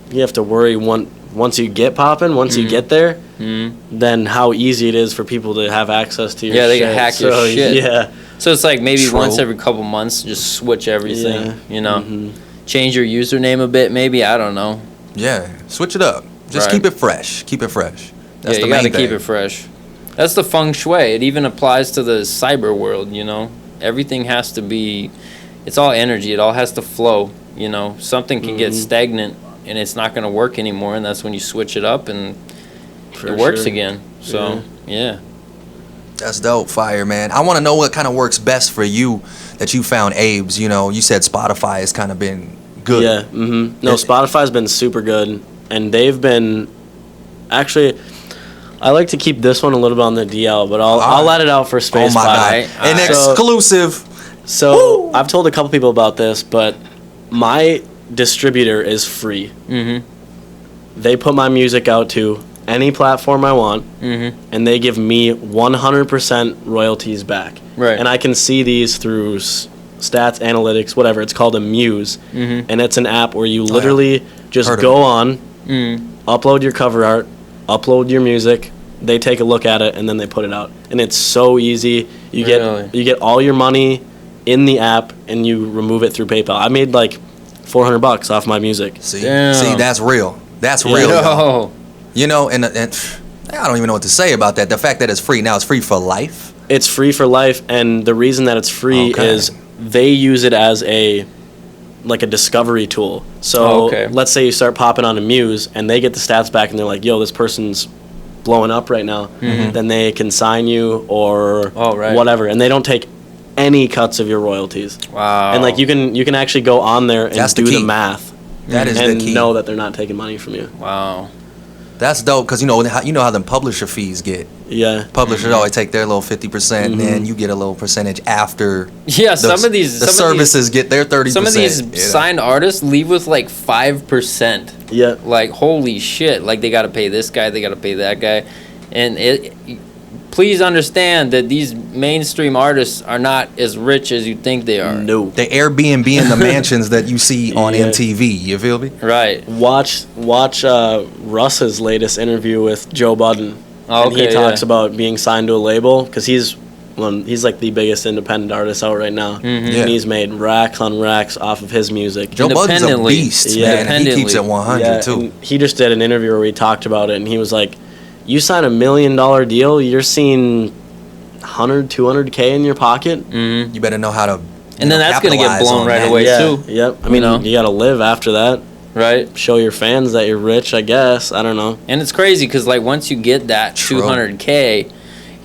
you have to worry once you get popping, once you get there, then how easy it is for people to have access to your shit. Yeah, they can hack your shit. Yeah. So it's like maybe True. once every couple months, just switch everything, you know? Change your username a bit, maybe. I don't know. Yeah, switch it up. Just keep it fresh. Keep it fresh. That's you got to keep it fresh. That's the feng shui. It even applies to the cyber world, you know? Everything has to be... It's all energy. It all has to flow, you know? Something can get stagnant, and it's not going to work anymore, and that's when you switch it up, and it works again. So, yeah. That's dope, fire, man. I want to know what kind of works best for you that you found Abe's. You know, you said Spotify has kind of been good. Yeah, No, Spotify's been super good, and they've been... Actually, I like to keep this one a little bit on the DL, but I'll let it out for SpacePod. Oh, my God. An exclusive. So, I've told a couple people about this, but my distributor is free. They put my music out to any platform I want, and they give me 100% royalties back. Right. And I can see these through stats, analytics, whatever. It's called a Muse, and it's an app where you literally just go on, upload your cover art, upload your music. They take a look at it, and then they put it out. And it's so easy. You get all your money in the app, and you remove it through PayPal. I made like $400 off my music. See, that's real. That's real. Yo. You know, and I don't even know what to say about that. The fact that it's free now, it's free for life. It's free for life, and the reason that it's free is they use it as a discovery tool. So let's say you start popping on a Muse, and they get the stats back, and they're like, "Yo, this person's blowing up right now." Then they can sign you or whatever, and they don't take any cuts of your royalties. Wow. And like you can actually go on there and do the math. That is the key. And know that they're not taking money from you. Wow. That's dope, because you know how them publisher fees get. Yeah. Publishers always take their little 50%, and then you get a little percentage after. Yeah, some of these services get their 30%. Some of these signed artists leave with like 5%. Yeah. Like, holy shit! Like, they got to pay this guy, they got to pay that guy, and please understand that these mainstream artists are not as rich as you think they are. No. The Airbnb and the mansions that you see on MTV. You feel me? Right. Watch Russ's latest interview with Joe Budden. Oh, and he talks about being signed to a label, because he's like the biggest independent artist out right now. And he's made racks on racks off of his music. Joe Budden's a beast, man. And he keeps it 100 too. He just did an interview where we talked about it, and he was like, you sign $1 million deal, you're seeing 100, 200K in your pocket. You better know how to. And then that's gonna get blown right away too. Yep. I mean, you gotta live after that. Right. Show your fans that you're rich, I guess. I don't know. And it's crazy because like once you get that 200K,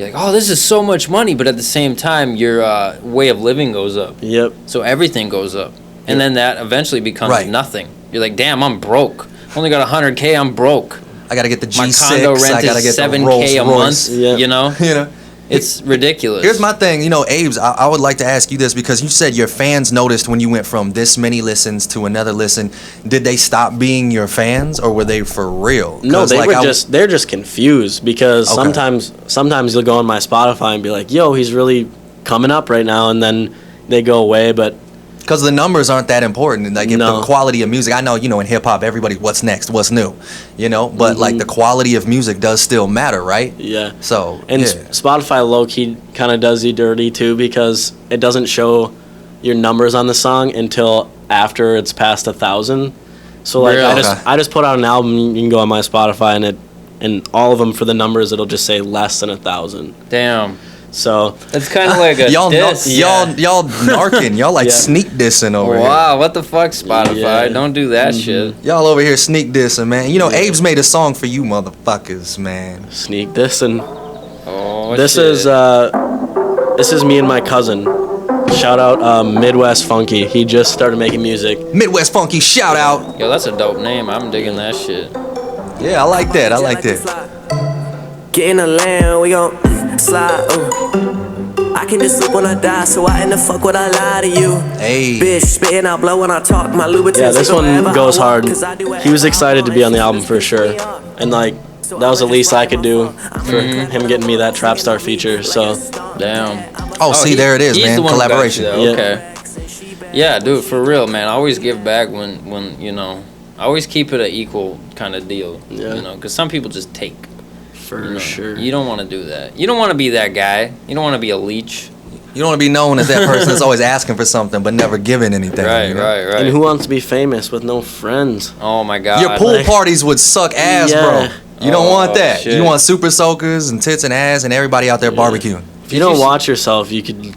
you're like, oh, this is so much money, but at the same time, your way of living goes up. Yep. So everything goes up, and then that eventually becomes nothing. You're like, damn, I'm broke. Only got 100K. I'm broke. I gotta get the G6. My condo rent I gotta is get the 7K Rolls a Royce. month. You know. You know. It's ridiculous. Here's my thing, Abe's, I would like to ask you this because you said your fans noticed when you went from this many listens to another listen. Did they stop being your fans or were they for real? No, they're just confused because sometimes you'll go on my Spotify and be like, yo, he's really coming up right now, and then they go away, but because the numbers aren't that important. Like, if the quality of music, I know, in hip hop, everybody, what's next, what's new, but like the quality of music does still matter, right? Yeah. So, and Spotify low key kind of does you dirty too because it doesn't show your numbers on the song until after it's past 1,000. So like, I just put out an album. You can go on my Spotify and all of them for the numbers, it'll just say less than 1,000. Damn. So it's kind of like a y'all diss. Y'all narking. Y'all like sneak dissing over here. Wow, what the fuck, Spotify? Don't do that shit. Y'all over here sneak dissing, man. Abe's made a song for you motherfuckers, man. Sneak dissing. Oh, this is me and my cousin. Shout out Midwest Funky. He just started making music. Midwest Funky, shout out. Yo, that's a dope name. I'm digging that shit. Yeah, I like that. I like that. Get in the land, we gon' slide. I can just sleep when I die, so why in the fuck would I lie to you? Hey. Bitch, spitting out blow when I talk, my lubricant. Yeah, this one goes hard. He was excited to be on the album for sure. And like, that was the least I could do for him getting me that TrapStar feature, so. Damn. Oh, see, there it is, man. Collaboration. Okay. Yeah, dude, for real, man. I always give back when I always keep it an equal kind of deal, because some people just take. For sure. You don't want to do that. You don't want to be that guy. You don't want to be a leech. You don't want to be known as that person that's always asking for something but never giving anything. Right. And who wants to be famous with no friends? Oh my God. Your pool parties would suck ass, bro. You don't want that. Shit. You want super soakers and tits and ass and everybody out there barbecuing. If you don't watch yourself, you could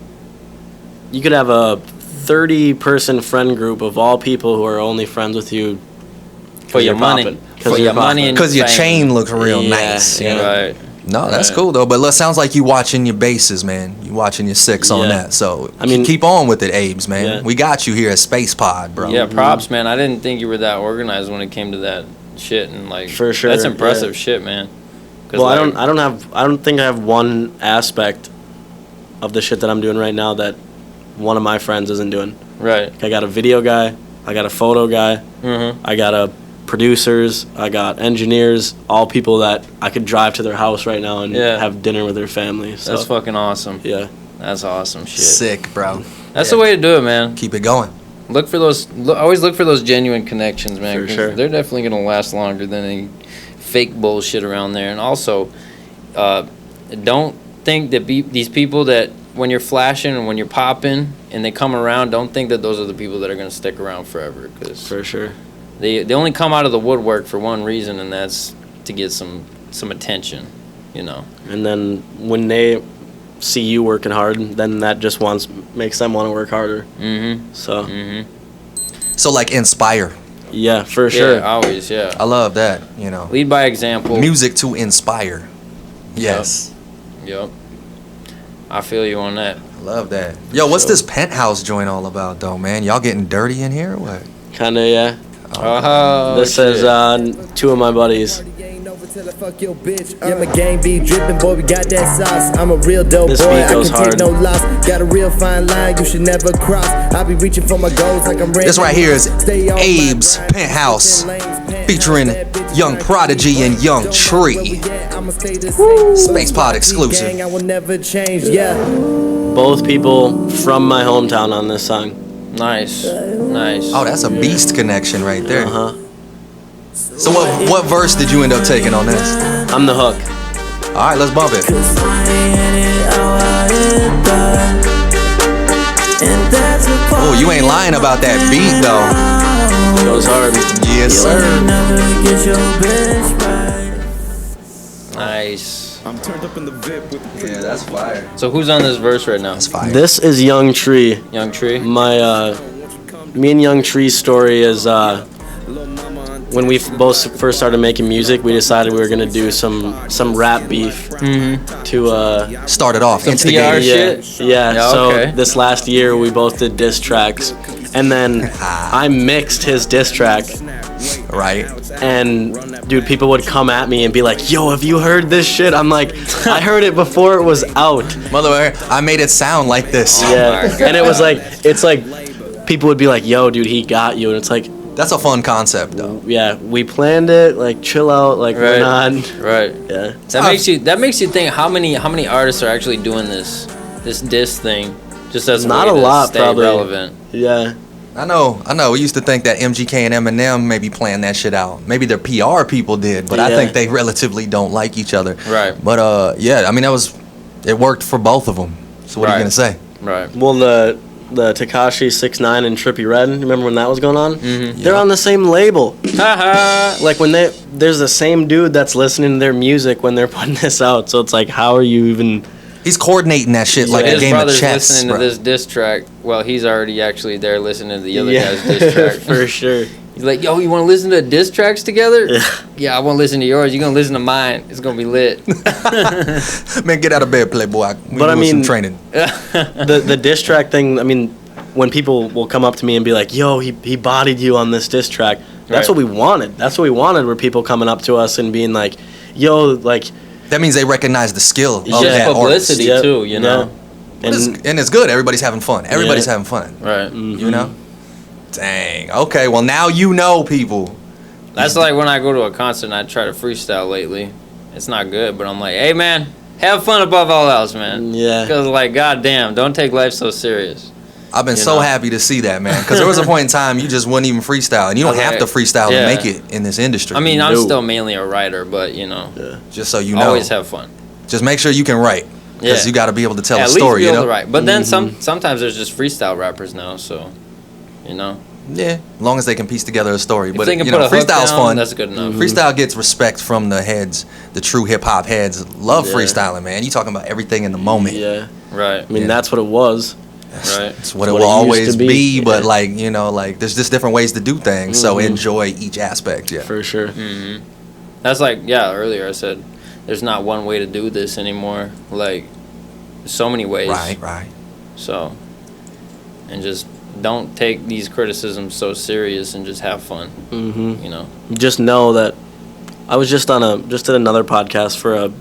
have a 30-person friend group of all people who are only friends with you for your money. For your money and because your chain looks real nice. Right. No, that's cool though. But it sounds like you watching your bases, man. You watching your six on that. So I mean, keep on with it, Abes, man. Yeah. We got you here at SpacePod, bro. Yeah, props, man. I didn't think you were that organized when it came to that shit, and like for sure, that's impressive shit, man. Well, like, I don't think I have one aspect of the shit that I'm doing right now that one of my friends isn't doing. Right. I got a video guy. I got a photo guy. I got a producers, I got engineers, all people that I could drive to their house right now and have dinner with their family. So. That's fucking awesome. Yeah. That's awesome shit. Sick, bro. That's the way to do it, man. Keep it going. Look for those. Always look for those genuine connections, man. For sure. They're definitely gonna last longer than any fake bullshit around there. And also, don't think that these people that when you're flashing and when you're popping and they come around, don't think that those are the people that are gonna stick around forever. Cause for sure. They only come out of the woodwork for one reason, and that's to get some attention, And then when they see you working hard, then that just makes them want to work harder. So like inspire. Yeah, for sure. Yeah, always. Yeah. I love that. Lead by example. Music to inspire. Yes. Yep. I feel you on that. I love that. Yo, what's this penthouse joint all about, though, man? Y'all getting dirty in here or what? Kinda, yeah. This is two of my buddies. Yeah, my game be dripping, boy, we got that sauce. I'm a real dope boy, I can take no loss. Got a real fine line, you should never cross. I be reaching for my goals like I'm ready. This right here is Abe's Penthouse, featuring Young Prodigy and Young Tree. SpacePod exclusive. I will never change, yeah. Both people from my hometown on this song. Nice. Oh, that's a beast connection right there. So what verse did you end up taking on this? I'm the hook. All right, let's bump it. Oh, you ain't lying about that beat though. Goes hard. Yes, sir. Nice. I'm turned up in the VIP with Yeah, that's fire. So who's on this verse right now? That's fire. This is Young Tree. Young Tree. Me and Young Tree's story is when we both first started making music, we decided we were gonna do some rap beef to start it off. Some PR shit. Yeah. So this last year we both did diss tracks, and then I mixed his diss track. Right. And dude, people would come at me and be like, "Yo, have you heard this shit?" I'm like, "I heard it before it was out." Motherfucker, I made it sound like this. Yeah. And it was like, it's like, people would be like, "Yo, dude, he got you," and it's like, that's a fun concept, though. yeah, we planned it. Like, chill out. Like, we're not. Right. Yeah. That makes you think how many artists are actually doing this diss thing, just as not a way a lot, to stay probably. relevant. Yeah. I know. We used to think that MGK and Eminem maybe planned that shit out. Maybe their PR people did, but I think they relatively don't like each other. Right. But yeah, I mean, it worked for both of them. So what are you gonna say? Right. Well, the Tekashi 6ix9ine and Trippie Redd, remember when that was going on? Mm-hmm. They're on the same label. Haha. Like, when there's the same dude that's listening to their music when they're putting this out. So it's like, how are you even... He's coordinating that shit like a game of chess. His brother's listening to this diss track while he's already actually there listening to the other guy's diss track. For sure. He's like, yo, you want to listen to diss tracks together? Yeah, I want to listen to yours. You're going to listen to mine. It's going to be lit. Man, get out of bed, Playboy. But I mean, some training. the diss track thing, I mean, when people will come up to me and be like, yo, he bodied you on this diss track, that's what we wanted. That's what we wanted, were people coming up to us and being like, yo, like... That means they recognize the skill of just that publicity artist. too, you know. And it's good. Everybody's having fun. Everybody's having fun. Right. Mm-hmm. You know? Dang. Okay, well now you know, people. That's like when I go to a concert and I try to freestyle lately. It's not good, but I'm like, hey man, have fun above all else, man. Yeah. Because like, goddamn, don't take life so serious. I've been so happy to see that, man. Because there was a point in time you just wouldn't even freestyle, and you don't have to freestyle to make it in this industry. I mean, I'm still mainly a writer, but you know, just so you know, always have fun. Just make sure you can write, because you got to be able to tell a story. At least be able you know, to write. But then sometimes there's just freestyle rappers now, so you know. Yeah, as long as they can piece together a story. If but they can you put know, a hook freestyle's down, fun. that's good enough. Freestyle gets respect from the heads, the true hip hop heads. Love freestyling, man. You talking about everything in the moment. Yeah. Right. I mean, that's what it was. Right. It's what it will always be, Yeah. but like, you know, like there's just different ways to do things. So enjoy each aspect. Yeah. For sure. Mm-hmm. That's like, earlier I said there's not one way to do this anymore. Like, so many ways. Right. So, and just don't take these criticisms so serious and just have fun. Mm-hmm. You know. Just know that I was just did another podcast for a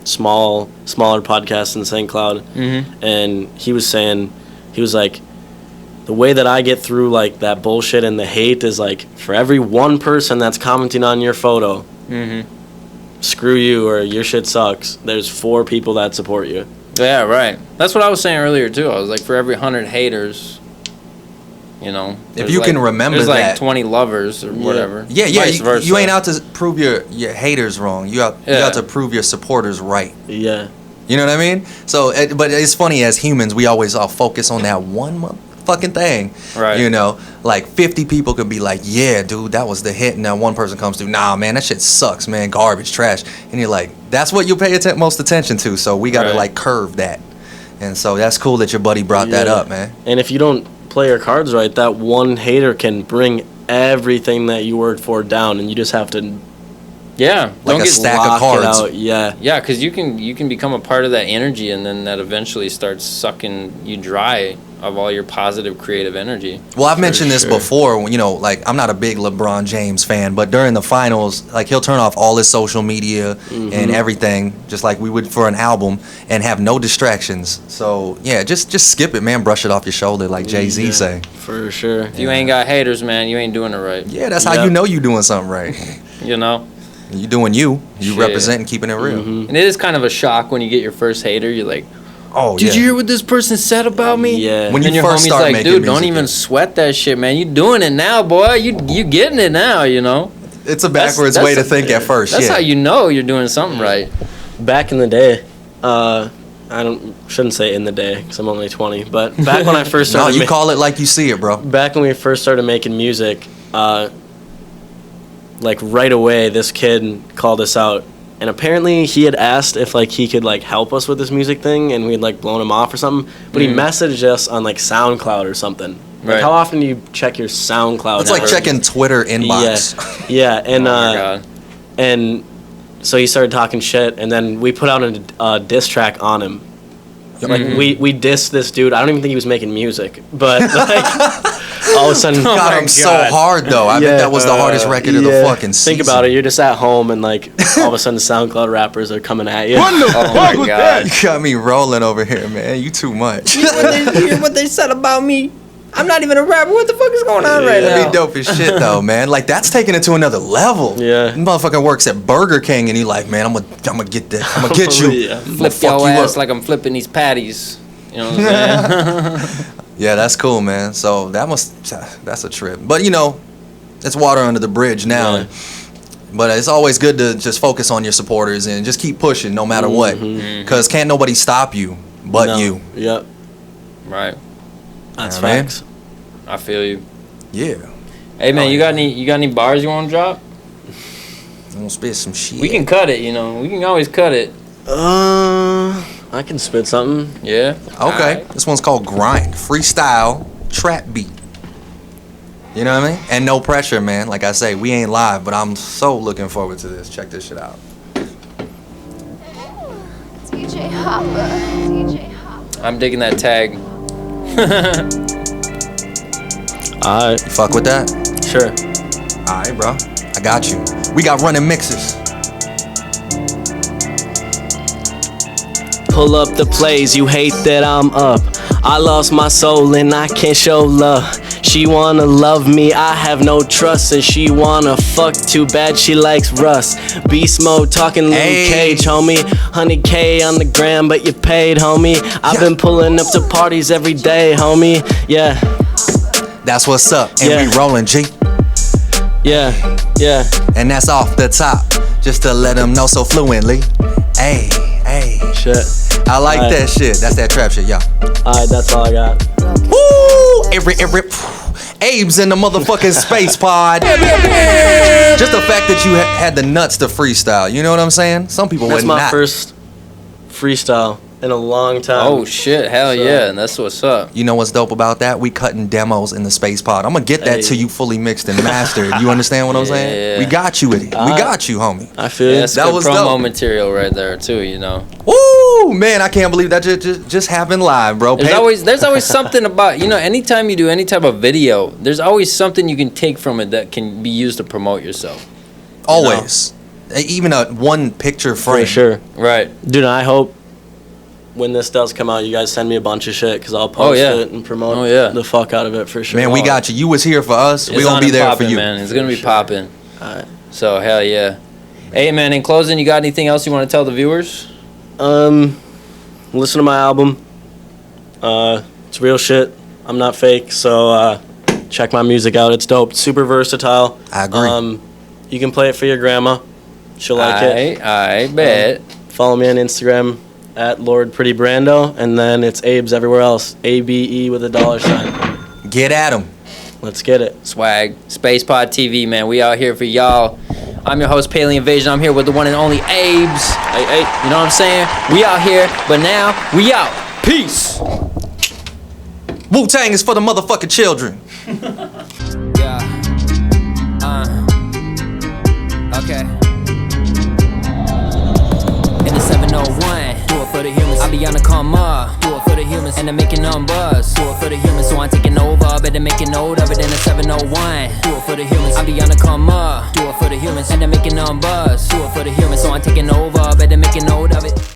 smaller podcast in St. Cloud, and he was like, the way that I get through like that bullshit and the hate is like, for every one person that's commenting on your photo, screw you or your shit sucks, there's 4 people that support you. Yeah, right. That's what I was saying earlier too. I was like, for every 100 haters, you know, if you can remember there's that, like 20 lovers or whatever. Yeah. Vice versa. You ain't out to prove your haters wrong. You out to prove your supporters right. Yeah. You know what I mean? So, but it's funny, as humans, we always all focus on that one fucking thing. Right. You know, like 50 people could be like, yeah, dude, that was the hit. And then one person comes to, nah, man, that shit sucks, man, garbage, trash. And you're like, that's what you pay most attention to. So we got to like curve that. And so that's cool that your buddy brought that up, man. And if you don't play your cards right, that one hater can bring everything that you worked for down, and you just have to like don't a stack of cards. Yeah, because you can become a part of that energy, and then that eventually starts sucking you dry of all your positive creative energy. Well, I've mentioned this before, you know, like I'm not a big LeBron James fan, but during the finals, like he'll turn off all his social media and everything, just like we would for an album, and have no distractions. So yeah, just skip it, man. Brush it off your shoulder, like Jay-Z say. For sure. If you ain't got haters, man, you ain't doing it right. Yeah, that's how you know you doing something right. You know? You doing you representing, keeping it real. And it is kind of a shock when you get your first hater. You're like, oh, did you hear what this person said about me? Yeah. When you your first homie's start like, making dude, music, don't even sweat that shit, man. You doing it now, boy. You getting it now, you know? It's a backwards way to think at first. That's how you know you're doing something right. Back in the day, shouldn't say in the day because I'm only 20, but back when I first started... No, you call it like you see it, bro. Back when we first started making music, like right away, this kid called us out. And apparently he had asked if like he could like help us with this music thing, and we'd like blown him off or something. But he messaged us on like SoundCloud or something. Like, Right. how often do you check your SoundCloud? It's like network? checking Twitter inbox. Yeah, and Oh my God. and so he started talking shit, and then we put out a diss track on him. Like we dissed this dude. I don't even think he was making music, but like all of a sudden, Got him so hard though. I bet that was the hardest record of the fucking season. Think about it. You're just at home, and like all of a sudden, SoundCloud rappers are coming at you. Oh my God. You got me rolling over here, man. You too much. You hear what they said about me? I'm not even a rapper. What the fuck is going on right now? That'd be dope as shit though, man. Like that's taking it to another level. Yeah. Motherfucker works at Burger King and you like, man, I'm gonna get that. I'm gonna get you. Yeah. Flip fuck your you ass up. like I'm flipping these patties. You know what I'm saying? Yeah, that's cool, man. So that's a trip. But you know, it's water under the bridge now. Yeah. But it's always good to just focus on your supporters and just keep pushing no matter what. Because can't nobody stop you but No. you. Yep. Right. That's Yeah, man. facts. I feel you. Yeah. Hey man, Oh, you got any bars you want to drop? I'm gonna spit some shit. We can cut it, you know. We can always cut it. I can spit something. Yeah. Okay. Alright. This one's called Grind. Freestyle trap beat. You know what I mean? And no pressure, man. Like I say, we ain't live, but I'm so looking forward to this. Check this shit out. DJ Hopper. DJ Hopper. I'm digging that tag. Alright. You fuck with that? Sure. Alright, bro. I got you. We got running mixes. Pull up the plays, you hate that I'm up. I lost my soul and I can't show love. She wanna love me, I have no trust. And she wanna fuck, too bad she likes Russ. Beast mode, talking little Hey. cage, homie. 100K on the gram, but you paid, homie. I've been pulling up to parties every day, homie. Yeah, That's what's up. And Yeah. we rolling, G. yeah, yeah. And that's off the top. Just to let them know so fluently. Hey, hey. Shit. I like Alright. that shit. That's that trap shit, y'all. Alright, that's all I got. Woo! Every Abe's in the motherfucking space pod. Just the fact that you had the nuts to freestyle. You know what I'm saying? Some people That's would my not. first freestyle in a long time. Oh shit, hell So- yeah, and that's what's up. You know what's dope about that? We cutting demos in the space pod. I'm gonna get that Hey. to you fully mixed and mastered. You understand what I'm saying? Yeah. We got you with it. We got you, homie. I feel Yeah, you. that's That good was promo dope. material right there too, you know. Woo, man! I can't believe that just happened live, bro. There's always something about, you know, anytime you do any type of video, there's always something you can take from it that can be used to promote yourself. always. Even a one picture frame. For sure. Right. Dude, I hope when this does come out, you guys send me a bunch of shit because I'll post yeah. it and promote Oh, yeah. the fuck out of it for sure. Man, we got you. You was here for us. We It's gonna on be and there popping, for you. man. It's gonna be Sure. popping. Alright. So hell yeah. Hey man, in closing, you got anything else you want to tell the viewers? Listen to my album. It's real shit. I'm not fake, so check my music out. It's dope. Super versatile. I agree. You can play it for your grandma. She'll like it. I bet. Follow me on Instagram at Lord Pretty Brando, and then it's Abe's everywhere else. ABE with a $. Get at him. Let's get it. Swag. SpacePodTV, man. We out here for y'all. I'm your host, Palien Vasion. I'm here with the one and only Abe's. Hey. You know what I'm saying? We out here, but now we out. Peace. Wu-Tang is for the motherfucking children. Yeah. Okay. In the 701, do it for the humans. I be on the come up, do it for the humans. And I'm making them buzz, do it for the humans. So I'm taking over, better make a note of it. In the 701, do it for the humans. I be on the come up, do it for the humans. And I'm making them buzz, do it for the humans. So I'm taking over, better make a note of it.